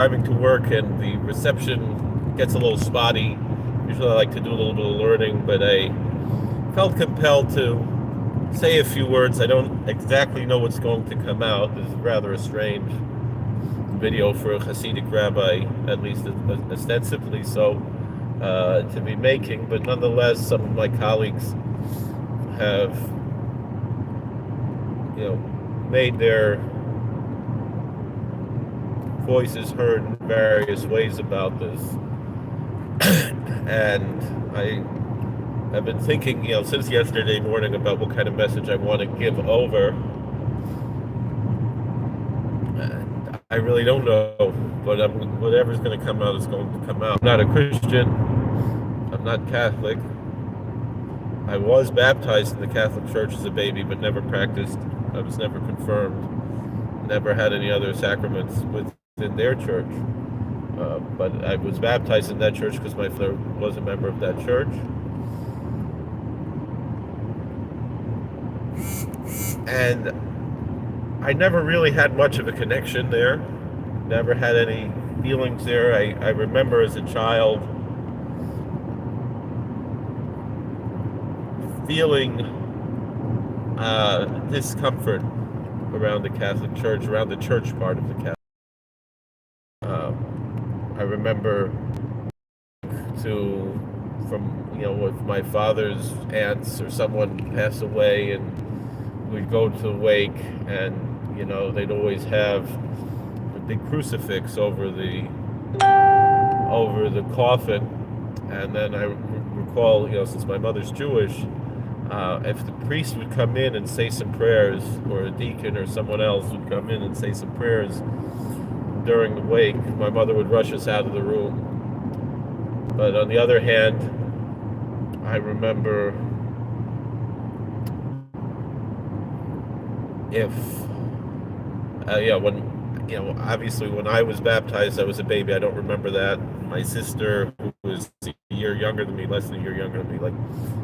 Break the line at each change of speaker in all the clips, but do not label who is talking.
driving to work and the reception gets a little spotty. Usually I like to do a little bit of learning, but I felt compelled to say a few words. I don't exactly know what's going to come out. This is rather a strange video for a Hasidic Rabbi, at least ostensibly so, to be making, but nonetheless, some of my colleagues have, made their voices heard in various ways about this. And I have been thinking, since yesterday morning about what kind of message I want to give over. And I really don't know, but whatever's going to come out is going to come out. I'm not a Christian. I'm not Catholic. I was baptized in the Catholic Church as a baby, but never practiced. I was never confirmed. Never had any other sacraments within their church. But I was baptized in that church because my father was a member of that church. And I never really had much of a connection there. Never had any feelings there. I remember as a child feeling discomfort around the Catholic Church, around the church part of the Catholic. I remember if my father's aunts or someone passed away, and we'd go to the wake, and they'd always have a big crucifix over the coffin, and then I recall, since my mother's Jewish, if the priest would come in and say some prayers, or a deacon or someone else would come in and say some prayers during the wake, my mother would rush us out of the room. But on the other hand, I remember obviously when I was baptized, I was a baby. I don't remember that. My sister, who was a year younger than me, less than a year younger than me, like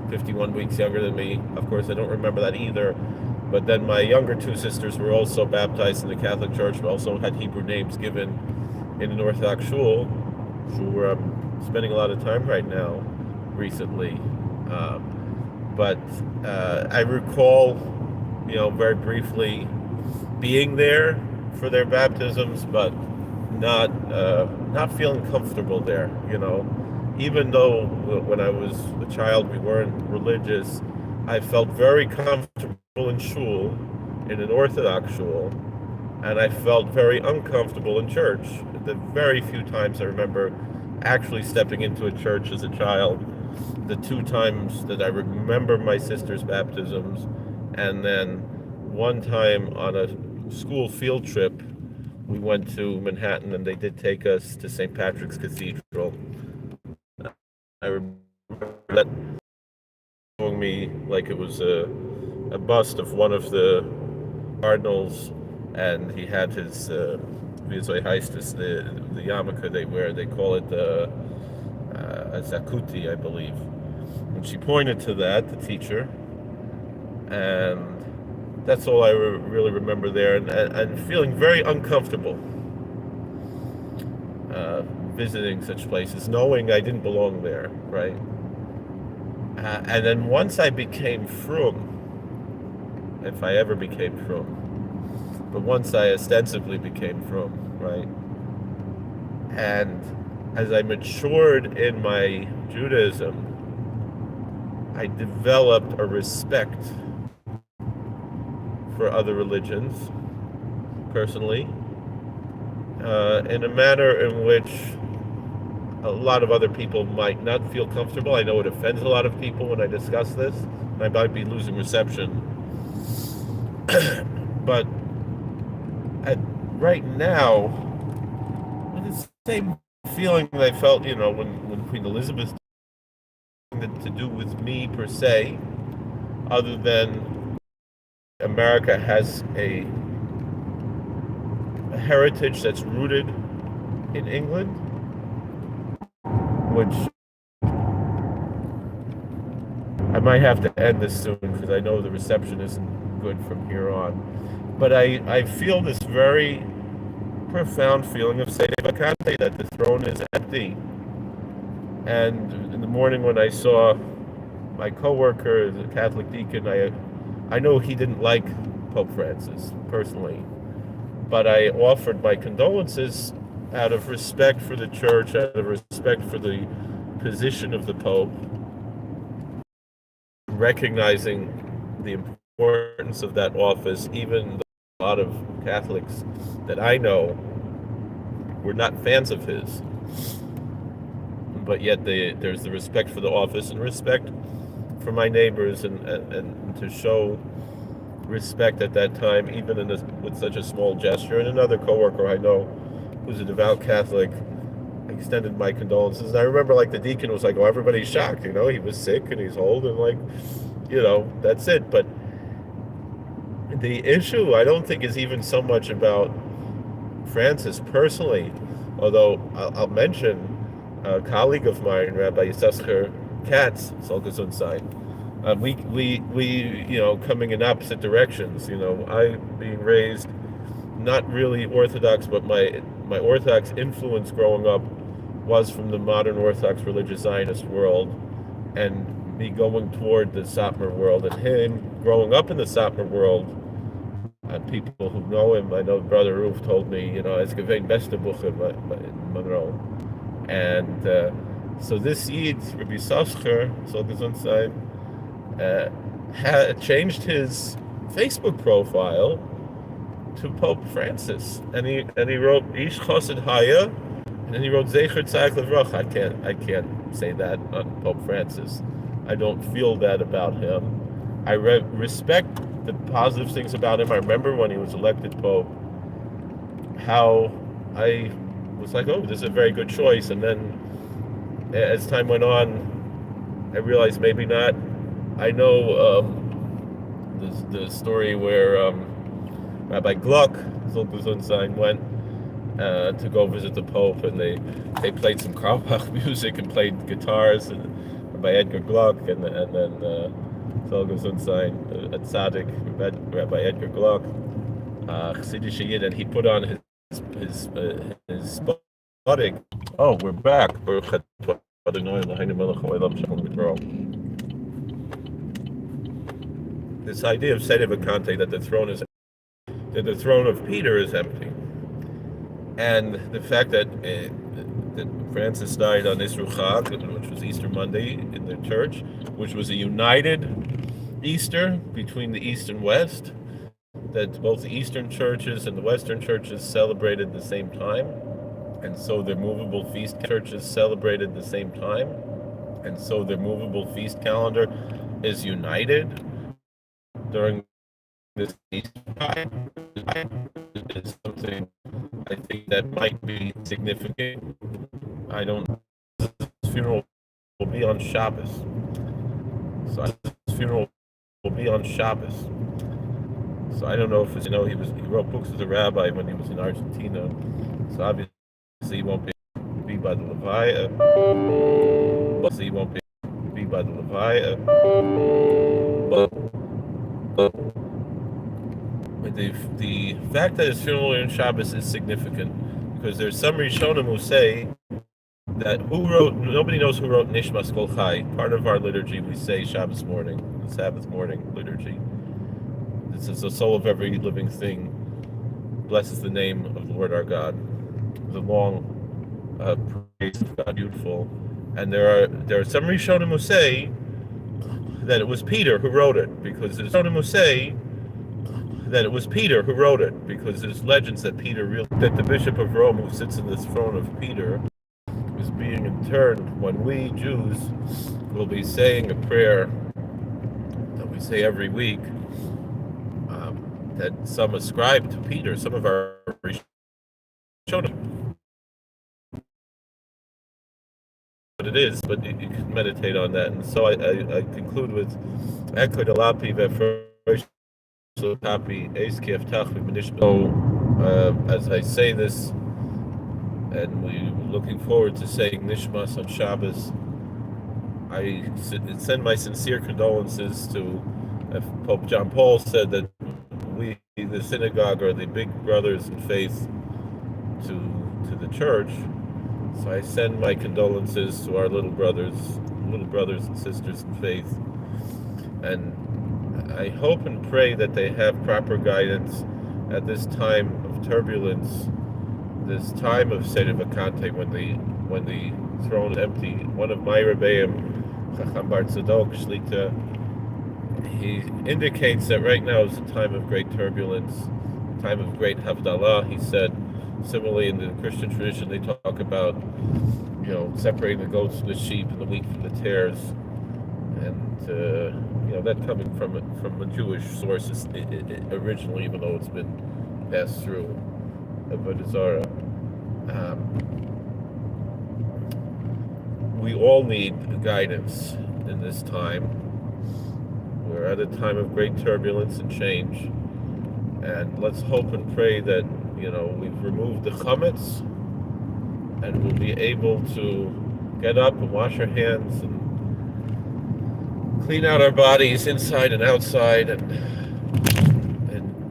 51 weeks younger than me, of course, I don't remember that either. But then my younger two sisters were also baptized in the Catholic Church, but also had Hebrew names given in an Orthodox shul where I'm spending a lot of time right now recently. But I recall, very briefly being there for their baptisms, but not feeling comfortable there. Even though when I was a child we weren't religious, I felt very comfortable in shul, in an Orthodox shul, and I felt very uncomfortable in church. The very few times I remember actually stepping into a church as a child, the two times that I remember my sister's baptisms, and then one time on a school field trip, we went to Manhattan and they did take us to St. Patrick's Cathedral. I remember that showing me like it was a bust of one of the cardinals, and he had his Vizoi Heistis, the yarmulke they wear. They call it a zakuti, I believe. And she pointed to that, the teacher, and that's all I really remember there, and feeling very uncomfortable visiting such places, knowing I didn't belong there, right? And then once I became frum, if I ever became frum, but once I ostensibly became frum, right? And as I matured in my Judaism, I developed a respect for other religions, personally, in a manner in which a lot of other people might not feel comfortable. I know it offends a lot of people when I discuss this. I might be losing reception. But right now, the same feeling that I felt, when Queen Elizabeth had to do with me per se, other than America has a heritage that's rooted in England, which I might have to end this soon because I know the reception isn't good from here on. But I feel this very profound feeling of Sede Vacante, that the throne is empty. And in the morning when I saw my coworker, the Catholic deacon, I know he didn't like Pope Francis personally, but I offered my condolences out of respect for the church, out of respect for the position of the Pope, recognizing the importance of that office. Even a lot of Catholics that I know were not fans of his, but yet there's the respect for the office and respect for my neighbors, and to show respect at that time, even with such a small gesture. And another coworker I know who's a devout Catholic extended my condolences. And I remember, like, the deacon was like, "Oh, everybody's shocked. He was sick and he's old, and like, that's it." But the issue, I don't think, is even so much about Francis personally, although I'll mention a colleague of mine, Rabbi Yisachar Katz, we coming in opposite directions. I being raised not really Orthodox, but my Orthodox influence growing up was from the modern Orthodox religious Zionist world, and me going toward the Satmar world, and him growing up in the Satmar world. And people who know him, I know Brother Roof told me, es gewein beste Buch in Monroe. And so this Yid, Rabbi Yisachar, soll gesund sein, had changed his Facebook profile to Pope Francis, and he wrote Ish Chassid Haya, and then he wrote Zecher Tzaddik Levrach. I can't say that on Pope Francis. I don't feel that about him. I respect the positive things about him. I remember when he was elected Pope, how I was like, "Oh, this is a very good choice." And then, as time went on, I realized maybe not. I know the story where Rabbi Gluck, Zol Gesundsein, went to go visit the Pope, and they played some Karbach music and played guitars, and by Edgar Gluck, and then Zol Gesundsein, a tzaddik, Rabbi Edgar Gluck, Hasidic Yid, and he put on his spotting. Oh, we're back. This idea of Sede Vacante, that the throne of Peter is empty, and the fact that Francis died on Isru Chag, which was Easter Monday in the church, which was a united Easter between the East and West, that both the Eastern churches and the Western churches celebrated the same time, and so their movable feast churches celebrated the same time, and so their movable feast calendar is united during this Easter time. Is something I think that might be significant. I don't. His funeral will be on Shabbos. So his funeral will be on Shabbos. So I don't know if it's, he wrote books as a rabbi when he was in Argentina. So obviously he won't be by the Levaya. Obviously he won't be by the Levaya. But the fact that his funeral in Shabbos is significant, because there's some Rishonim who say that nobody knows who wrote Nishmas Kol Chai. Part of our liturgy, we say Shabbos morning, the Sabbath morning liturgy. This is the soul of every living thing blesses the name of the Lord our God. The long praise of God, beautiful. And there are some Rishonim who say that it was Peter who wrote it, because there's Rishonim who say that it was Peter who wrote it, because there's legends that that the Bishop of Rome, who sits in this throne of Peter, is being interred when we Jews will be saying a prayer that we say every week, that some ascribe to Peter, some of our Rishonim. But it is, but you can meditate on that. And so I conclude with Ekod Alapi Vefresh. So, as I say this, and we're looking forward to saying Nishmas on Shabbos, I send my sincere condolences to Pope John Paul. Said that we, the synagogue, are the big brothers in faith, to the church. So I send my condolences to our little brothers and sisters in faith, and I hope and pray that they have proper guidance at this time of turbulence, this time of Sede Vacante, when the throne is empty. One of my Rebbeim, Chacham Bar Tzadok Shlita, he indicates that right now is a time of great turbulence, a time of great Havdalah. He said, similarly in the Christian tradition, they talk about, separating the goats from the sheep and the wheat from the tares, and that coming from a Jewish source originally, even though it's been passed through Avodah Zarah. We all need guidance in this time. We're at a time of great turbulence and change, and let's hope and pray that we've removed the chametz and we'll be able to get up and wash our hands and clean out our bodies inside and outside, and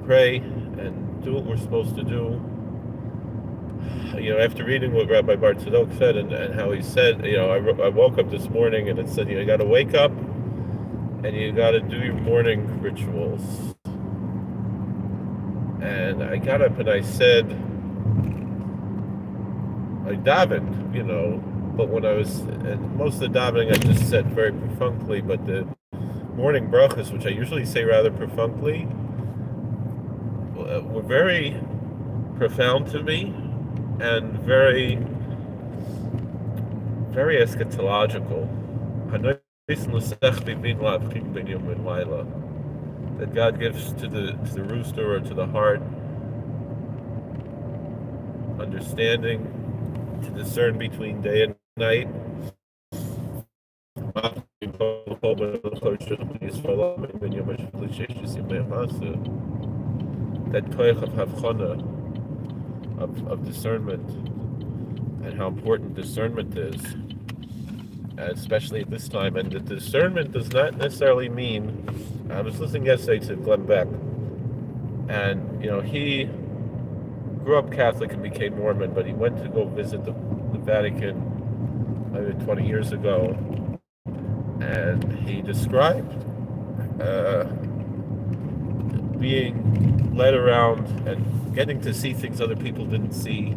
pray and do what we're supposed to do. After reading what Rabbi Bar Tzadok said and how he said, I woke up this morning and it said, you got to wake up and you got to do your morning rituals. And I got up and I said, I davened, but when I was, and most of the davening I just said very perfunctly, but the morning brachas, which I usually say rather perfunctly, were very profound to me and very, very eschatological. That God gives to the rooster or to the heart understanding to discern between day and night. That koich of havchana, of discernment, and how important discernment is, especially at this time. And the discernment does not necessarily mean, I was listening yesterday to Glenn Beck, and he grew up Catholic and became Mormon, but he went to go visit the Vatican maybe 20 years ago, and he described being led around and getting to see things other people didn't see,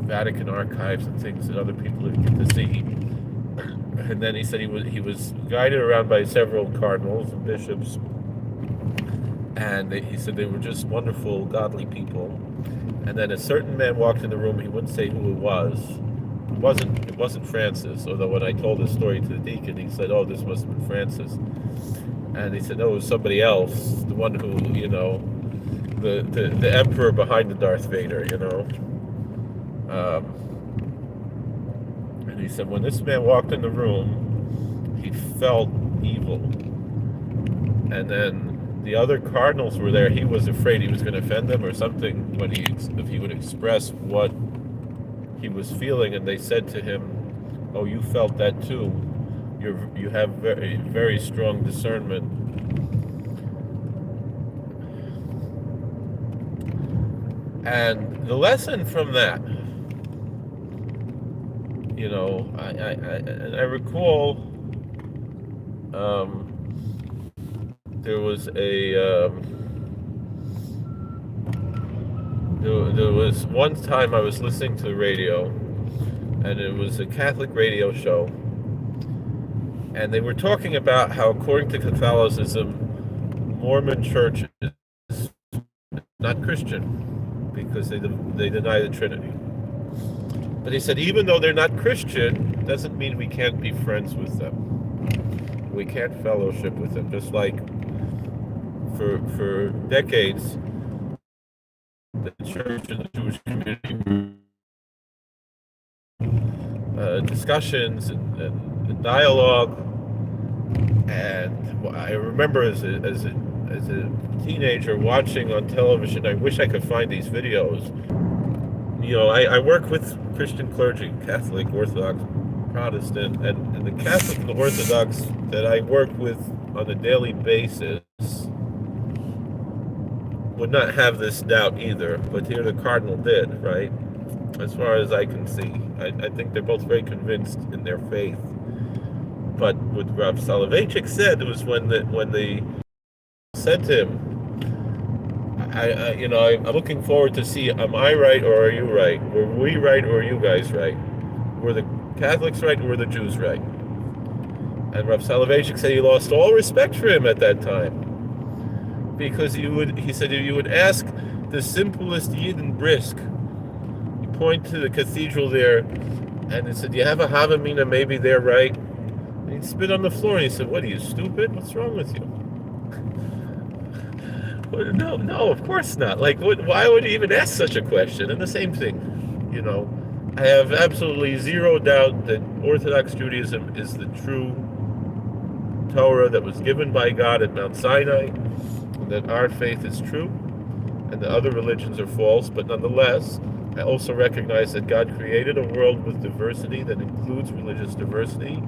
Vatican archives and things that other people didn't get to see. And then he said he was guided around by several cardinals and bishops, and he said they were just wonderful, godly people. And then a certain man walked in the room. He wouldn't say who it was. It wasn't Francis. Although when I told the story to the deacon, he said, "Oh, this must have been Francis." And he said, "No, it was somebody else. The one who, the emperor behind the Darth Vader, And he said, when this man walked in the room, he felt evil. And then the other cardinals were there. He was afraid he was going to offend them or something if he would express what he was feeling. And they said to him, "Oh, you felt that too. You have very, very strong discernment." And the lesson from that, I recall there was there was one time I was listening to the radio, and it was a Catholic radio show, and they were talking about how, according to Catholicism, Mormon Church is not Christian because they deny the Trinity. But he said, even though they're not Christian, doesn't mean we can't be friends with them. We can't fellowship with them. Just like for decades, the church and the Jewish community discussions and dialogue. And I remember as a teenager watching on television, I wish I could find these videos. I work with Christian clergy, Catholic, Orthodox, Protestant, and the Catholic and the Orthodox that I work with on a daily basis would not have this doubt either, but here the cardinal did, right? As far as I can see, I think they're both very convinced in their faith. But what Rav Soloveitchik said was when they said to him, I'm looking forward to see, am I right or are you right? Were we right or are you guys right? Were the Catholics right or were the Jews right? And Rav Soloveitchik said he lost all respect for him at that time. Because he said you would ask the simplest Yidden brisk. You point to the cathedral there, and he said, "Do you have a Havamina? Maybe they're right." And he spit on the floor, and he said, "What are you, stupid? What's wrong with you?" Well, no, of course not. Like, why would he even ask such a question? And the same thing, I have absolutely zero doubt that Orthodox Judaism is the true Torah that was given by God at Mount Sinai, that our faith is true and the other religions are false, but nonetheless, I also recognize that God created a world with diversity that includes religious diversity,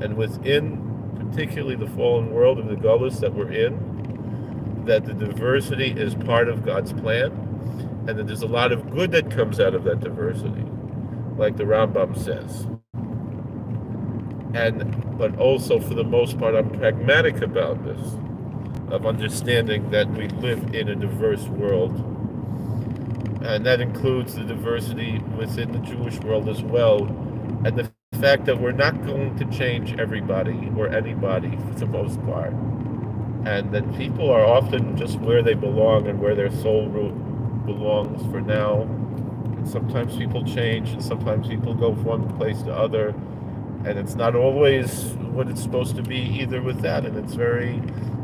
and within particularly the fallen world of the Gullus that we're in, that the diversity is part of God's plan, and that there's a lot of good that comes out of that diversity, like the Rambam says. But also, for the most part, I'm pragmatic about this, of understanding that we live in a diverse world, and that includes the diversity within the Jewish world as well, and the fact that we're not going to change everybody or anybody for the most part, and that people are often just where they belong and where their soul root belongs for now, and sometimes people change and sometimes people go from one place to other, and it's not always what it's supposed to be either with that, and it's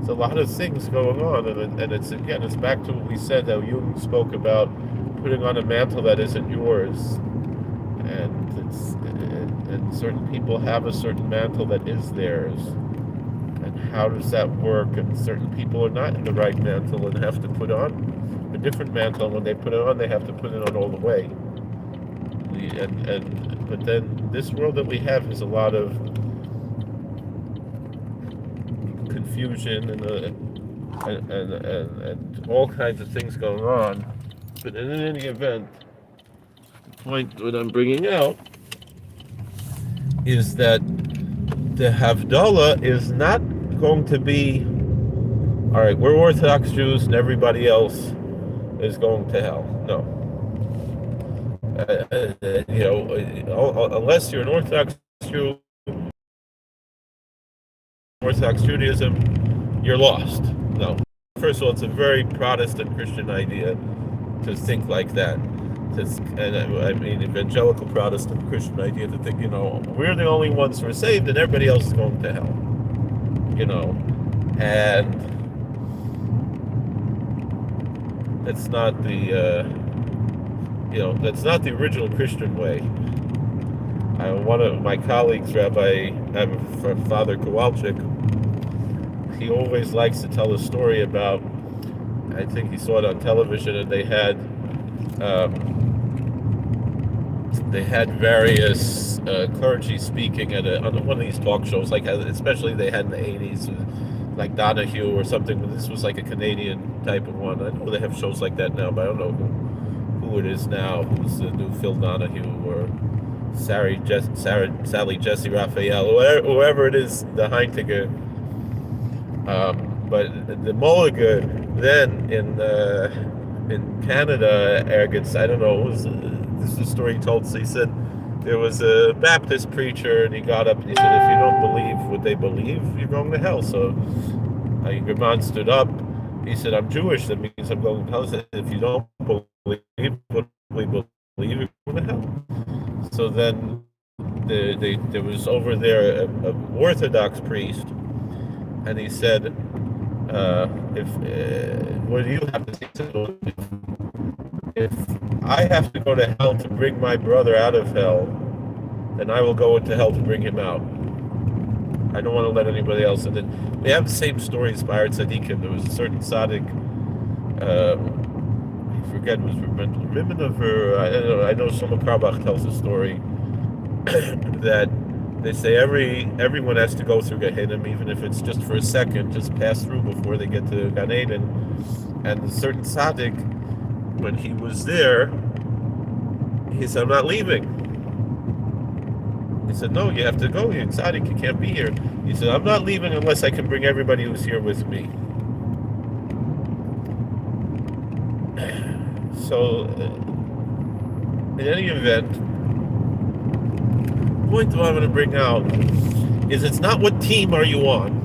a lot of things going on, and it's back to what we said, how Jung spoke about putting on a mantle that isn't yours, and certain people have a certain mantle that is theirs, and how does that work? And certain people are not in the right mantle and have to put on a different mantle, and when they put it on, they have to put it on all the way. But then this world that we have is a lot of confusion and all kinds of things going on. But in any event, the point that I'm bringing out is that the Havdalah is not going to be, all right, we're Orthodox Jews and everybody else is going to hell. No. Unless you're an Orthodox Jew, Orthodox Judaism, you're lost. No. First of all, it's a very Protestant Christian idea to think like that. Evangelical Protestant Christian idea to think, we're the only ones who are saved and everybody else is going to hell. And that's not that's not the original Christian way. One of my colleagues, Father Kowalczyk, he always likes to tell a story about, I think he saw it on television, and they had various clergy speaking on one of these talk shows, like especially they had in the 80s, like Donahue or something, but this was like a Canadian type of one. I know they have shows like that now, but I don't know who it is now, who's the new Phil Donahue or Sally Jesse Raphael, whoever it is, the Heintiger. But the Mulliga then in Canada, Ergitz, I don't know, this is a story he told. So he said there was a Baptist preacher, and he got up and he said, if you don't believe what they believe, you're going to hell. So German stood up. He said, I'm Jewish, that means I'm going to hell. He said, if you don't believe what we believe, you're going to hell. So then there was over there an Orthodox priest, and he said, what do you have to say? If I have to go to hell to bring my brother out of hell, then I will go into hell to bring him out. I don't want to let anybody else in. We have the same stories by our tzaddikim. There was a certain tzaddik, I forget, it was Rimmenover, I know Shlomo Karbach tells a story that they say everyone has to go through Gehinnom, even if it's just for a second, just pass through before they get to Gan Eden. And a certain tzaddik, when he was there, he said, "I'm not leaving." He said, "No, you have to go. You're tzaddik. You can't be here." He said, "I'm not leaving unless I can bring everybody who's here with me." So, in any event, the point that I'm going to bring out is it's not what team are you on.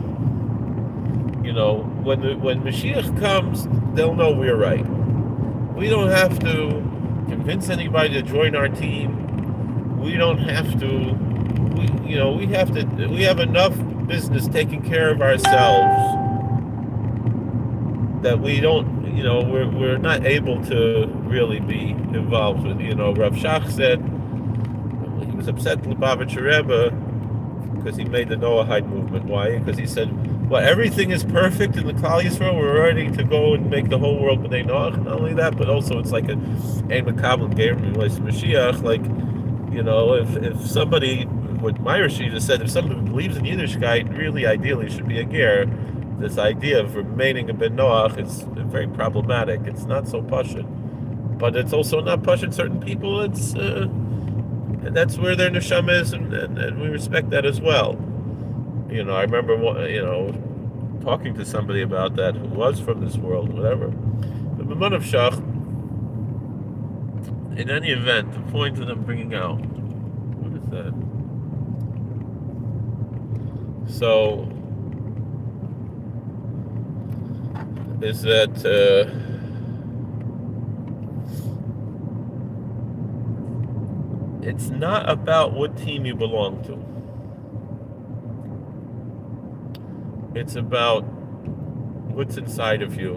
You know, when Mashiach comes, they'll know we're right. We don't have to convince anybody to join our team. We don't have to. We have enough business taking care of ourselves that we don't. We're not able to really be involved with. Rav Shach said he was upset with Koblentzer Rebbe because he made the Noahide movement. Why? Because he said, well, everything is perfect in the Klal Yisrael. We're ready to go and make the whole world B'nai Noach. Not only that, but also it's like Ein Mekabel Gerim Milas Mashiach. Like, if somebody, what Meir Shita said, if somebody believes in Yiddishkeit, really ideally should be a ger. This idea of remaining a Ben Noach is very problematic. It's not so pashut, but it's also not pashut. Certain people, and that's where their neshama is, and we respect that as well. I remember, talking to somebody about that who was from this world, whatever. But Maman of Shach, in any event, the point that I'm bringing out, what is that? So, is that it's not about what team you belong to. It's about what's inside of you.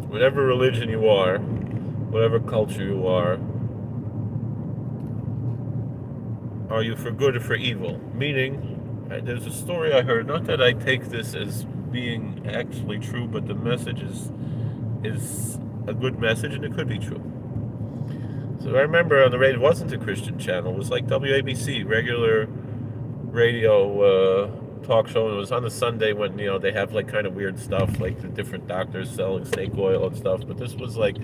Whatever religion you are, whatever culture you are you for good or for evil? Meaning, there's a story I heard, not that I take this as being actually true, but the message is a good message, and it could be true. So I remember on the radio, it wasn't a Christian channel, it was like WABC, regular radio talk show, and it was on a Sunday when they have like kind of weird stuff, like the different doctors selling snake oil and stuff. But this was like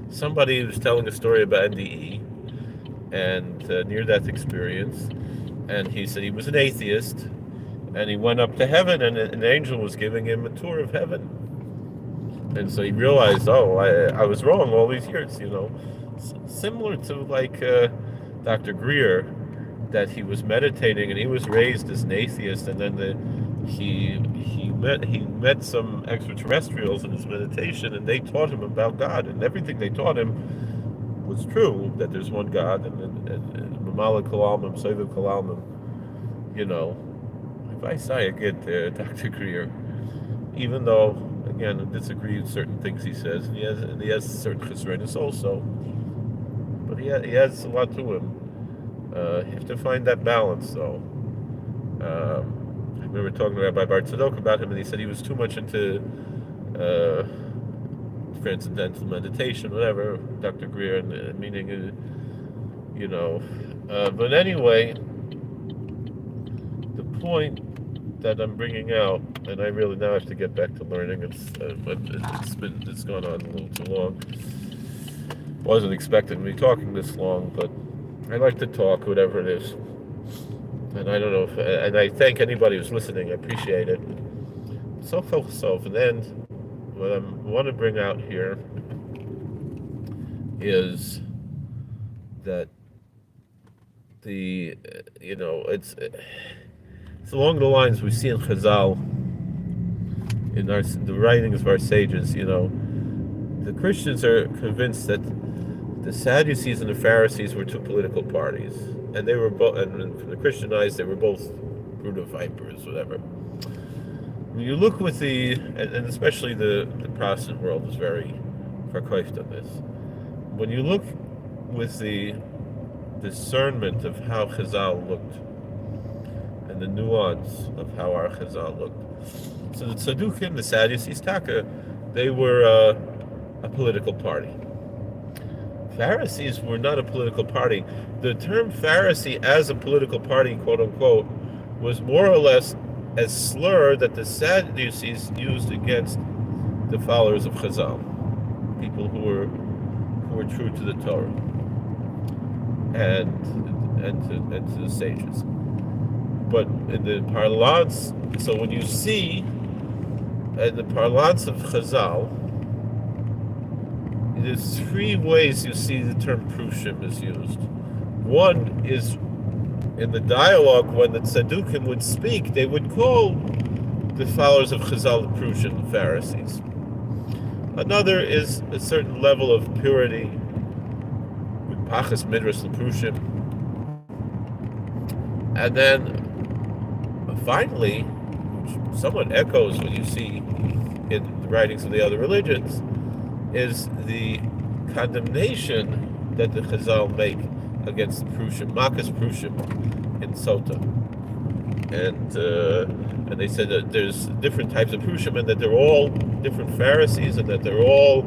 somebody who was telling a story about NDE and near-death experience, and he said he was an atheist, and he went up to heaven, and an angel was giving him a tour of heaven, and so he realized, I was wrong all these years. Similar to like Dr. Greer, that he was meditating, and he was raised as an atheist, and then he met some extraterrestrials in his meditation, and they taught him about God, and everything they taught him was true, that there's one God, and Mamala Kalalmim, Seviv Kalalmim. If I say I get Dr. Greer, even though again I disagree with certain things he says, and he has certain chesronos also, but he has a lot to him. You have to find that balance, though. I remember talking to Rabbi Bar Tzadok about him, and he said he was too much into transcendental meditation, whatever, Dr. Greer, and meaning, but anyway, the point that I'm bringing out, and I really now have to get back to learning. It's gone on a little too long. Wasn't expecting me talking this long, but I like to talk, whatever it is. And I don't know and I thank anybody who's listening. I appreciate it. So and then what I want to bring out here is that it's along the lines we see in Chazal, in the writings of our sages. The Christians are convinced that the Sadducees and the Pharisees were two political parties, and they were both, and from the Christian eyes, they were both brood of vipers, whatever. When you look with and especially the Protestant world is very verkauft on this. When you look with the discernment of how Chazal looked, and the nuance of how our Chazal looked. So the Tzadukim, the Sadducees, Taka, they were a political party. Pharisees were not a political party. The term Pharisee as a political party, quote unquote, was more or less a slur that the Sadducees used against the followers of Chazal, people who were true to the Torah and to the sages. But in the parlance, so when you see in the parlance of Chazal, there's three ways you see the term Prushim is used. One is in the dialogue when the Tzedukim would speak, they would call the followers of Chazal the Prushim, the Pharisees. Another is a certain level of purity, with Pachas Midrash the Prushim. And then finally, which somewhat echoes what you see in the writings of the other religions, is the condemnation that the Chazal make against the Prushim, Makas Prushim in Sota. And they said that there's different types of Prushim and that they're all different Pharisees and that they're all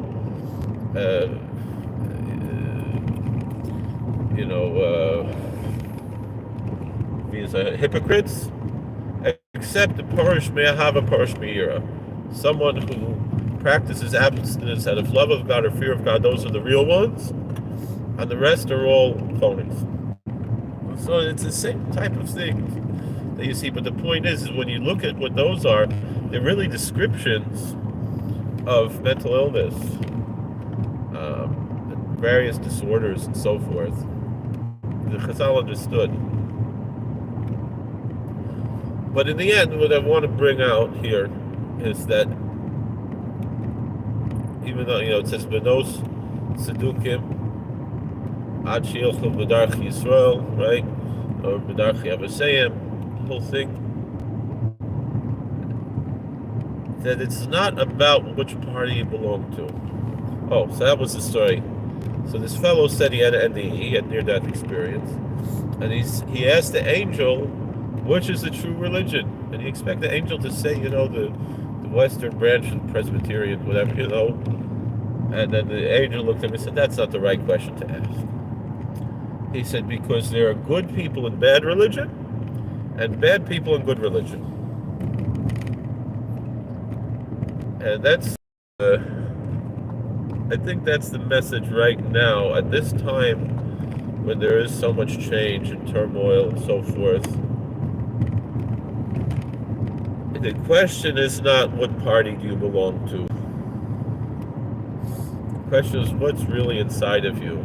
these hypocrites, except the Parish Me'ahava Parish Me'ira, someone who practices abstinence out of love of God or fear of God. Those are the real ones, and the rest are all phonies. So it's the same type of thing that you see, but the point is when you look at what those are, they're really descriptions of mental illness, various disorders and so forth. The Chazal understood. But in the end, what I want to bring out here is that even though, it says Benos Tzedukim Ad Sheilchu B'Darch Yisrael, right? Or B'Darch Yavaseyim, the whole thing. That it's not about which party you belong to. Oh, so that was the story. So this fellow said he had an NDE, he had near-death experience, and he asked the angel, which is the true religion? And he expected the angel to say, the Western branch of Presbyterian, whatever, And then the angel looked at him and said, that's not the right question to ask. He said, because there are good people in bad religion and bad people in good religion. And that's, I think that's the message right now at this time when there is so much change and turmoil and so forth. The question is not what party do you belong to. The question is what's really inside of you.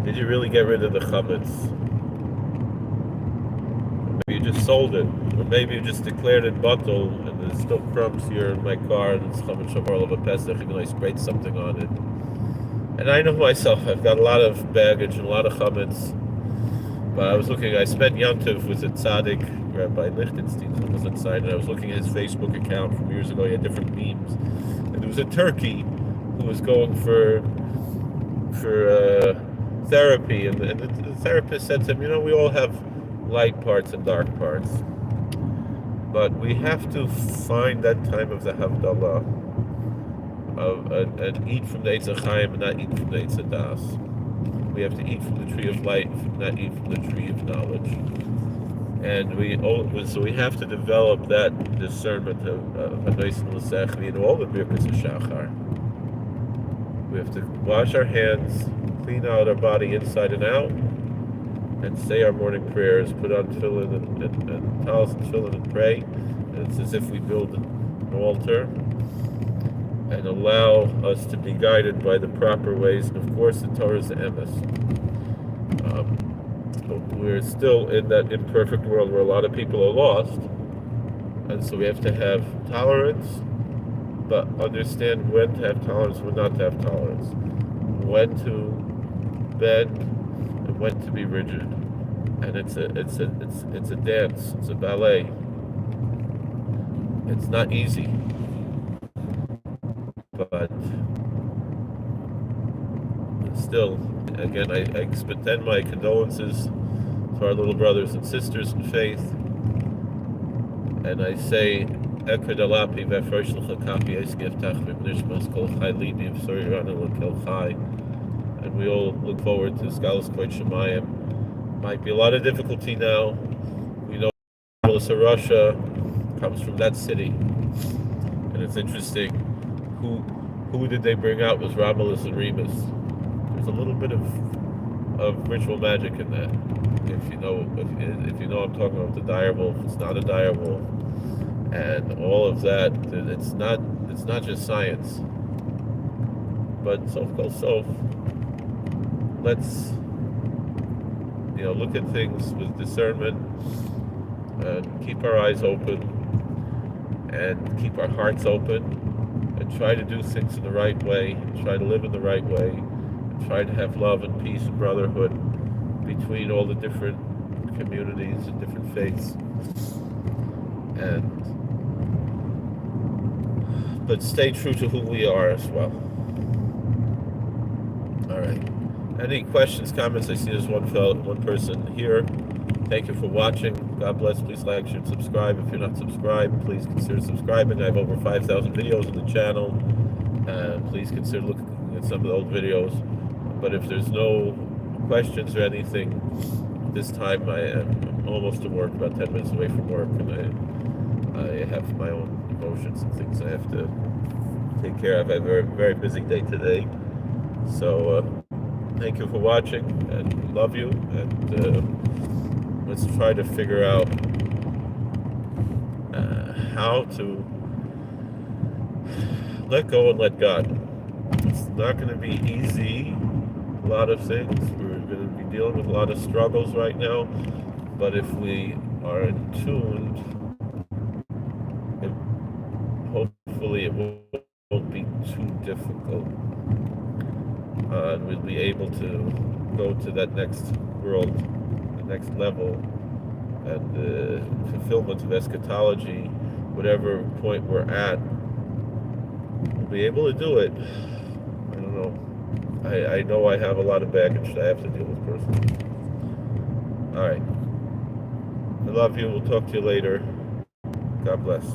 Did you really get rid of the chametz? Maybe you just sold it, or maybe you just declared it bottle, and there's still crumbs here in my car, and it's chametz shavar of a pesach, even though I sprayed something on it. And I know myself, I've got a lot of baggage and a lot of chametz. But I spent Yantiv with a Hasidic Rabbi Lichtenstein, who was inside, and I was looking at his Facebook account from years ago. He had different memes, and there was a turkey who was going for therapy, and the therapist said to him, we all have light parts and dark parts, but we have to find that time of the Havdalah, and eat from the Eitz HaChaim and not eat from the Eitz HaDas. We have to eat from the tree of life, not eat from the tree of knowledge. And so we have to develop that discernment of Hanais and L'Sechri and all the Birkas of Shachar. We have to wash our hands, clean out our body inside and out, and say our morning prayers, put on tefillin and talis and tefillin and pray. And it's as if we build an altar, and allow us to be guided by the proper ways. And of course, the Torah is the emes. We're still in that imperfect world where a lot of people are lost, and so we have to have tolerance, but understand when to have tolerance, when not to have tolerance, when to bend, and when to be rigid. And it's a dance. It's a ballet. It's not easy. But still, again, I extend my condolences to our little brothers and sisters in faith, and I say, and we all look forward to Skalas Koit Shemayim. Might be a lot of difficulty now. We know Russia comes from that city, and it's interesting. who who did they bring out was Romulus and Remus. There's a little bit of ritual magic in that. If you know I'm talking about the dire wolf, it's not a dire wolf, and all of that. It's not just science, but so let's look at things with discernment and keep our eyes open and keep our hearts open and try to do things in the right way, and try to live in the right way, and try to have love and peace and brotherhood between all the different communities and different faiths. But stay true to who we are as well. All right. Any questions, comments? I see there's one person here. Thank you for watching. God bless. Please like, share, and subscribe. If you're not subscribed, please consider subscribing. I have over 5,000 videos on the channel. Please consider looking at some of the old videos. But if there's no questions or anything, this time I am almost to work, about 10 minutes away from work, and I have my own emotions and things I have to take care of. I have a very, very busy day today. So thank you for watching, and we love you, and let's try to figure out how to let go and let God. It's not going to be easy, a lot of things. We're going to be dealing with a lot of struggles right now, but if we are in tuned, hopefully it won't be too difficult. And we'll be able to go to that next world, the next level, and the fulfillment of eschatology, whatever point we're at, we'll be able to do it. I don't know. I know I have a lot of baggage that I have to deal with personally. All right. I love you. We'll talk to you later. God bless.